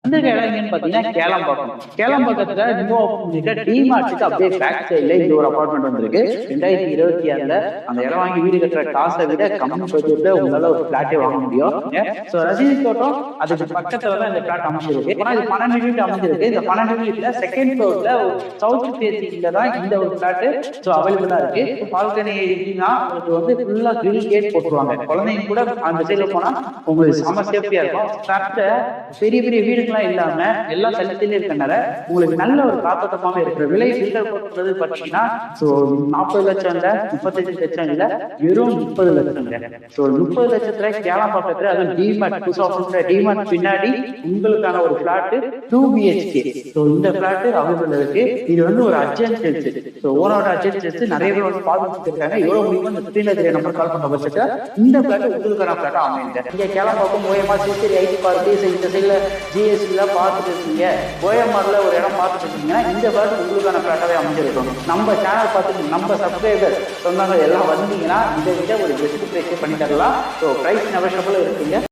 இந்த இடம் எங்கன்னு பாத்தீங்கன்னா கேளம்பாக்கம். கேளம்பாக்கத்துல நியூ டிமார்ட்டுக்கு அப்படியே பேக் சைட்ல இந்த ஒரு அபார்ட்மெண்ட் வந்திருக்கு. 2026 அந்த இடம் வாங்கி வீடு கட்டுற காசை விட கம்மி பட்ஜெட்ல உங்களால ஒரு பிளாட்டே வாங்க முடியும். சோ ரஜினி தோட்டம் அதுக்கு பக்கத்துல தான் இந்த பிளாட் அமைஞ்சிருக்கு. ஆனா இது 12 யூனிட் அமைஞ்சிருக்கு. இந்த 12 யூனிட்ல செகண்ட் ஃப்ளோர்ல சவுத் ஃபேசிங்ல தான் இந்த ஒரு பிளாட் அவைலபிளா இருக்கு. பால்கனி எப்படின்னா உங்களுக்கு வந்து ஃபுல்லா கிரில் கேட் போட்டுருவாங்க. குழந்தைங்க கூட அந்த சைட்ல போனா உங்களுக்கு செம சேஃப்டியா இருக்கும். பெரிய பெரிய வீடுகள்லாம் இல்லாம எல்லா தளத்திலே இருக்கனால உங்களுக்கு நல்ல ஒரு காத்தோட்டமாக இருக்கிற விலை ஃபில்டர் போட்டுறது பாத்தீங்கன்னா 40 லட்சம் இல்ல 35 லட்சம் இல்ல வெறும் 30 லட்சம். ஸோ 30 லட்சத்துல கேளம்பாக்கத்துல அது டிமார்ட் டிமார்ட் பின்னாடி உங்களுக்கான ஒரு பிளாட் 2 BHK. ஸோ இந்த பிளாட் அவைலபிள் இருக்கு. இது வந்து ஒரு அட்ஜென்ட். ஸோ ஓனோட அட்ஜென்ட் நிறைய பேர் வந்து பார்த்துட்டு இருக்காங்க. எவ்வளவு முடியுமோ இந்த ஸ்கிரீன்ல தெரிய நம்பர் கால் பண்ண பட்சத்துல இந்த பிளாட் உங்களுக்கான பிளாட்டா அமைங்க. இங்க கேளம்பாக்கம் ஓஎம்ஆர் சிசிரி ஐடி பார்க்கு இந்த சைட்ல ஜிஎஸ்டில பார்த்துட்டு இருக்கீங்க. ஓஎம்ஆர்ல ஒரு இடம் பார்த்துட்டு இருக்கீங்கன்னா இந்த பிளாட் உங்களுக்கான பிளாட்டாவே அமைஞ்சிருக்கும். நம்ம சேனல் பார்த்துட்டு நம்ம சப்ஸ்கிரைபர் சொன்னாங்க எல்லாம் வந்தீங்கன்னா இதை விட ஒரு பெஸ்ட் பிரைஸே பண்ணி தரலாம். ஸோ பிரைஸ் நெகோஷியபிள் இருக்குங்க.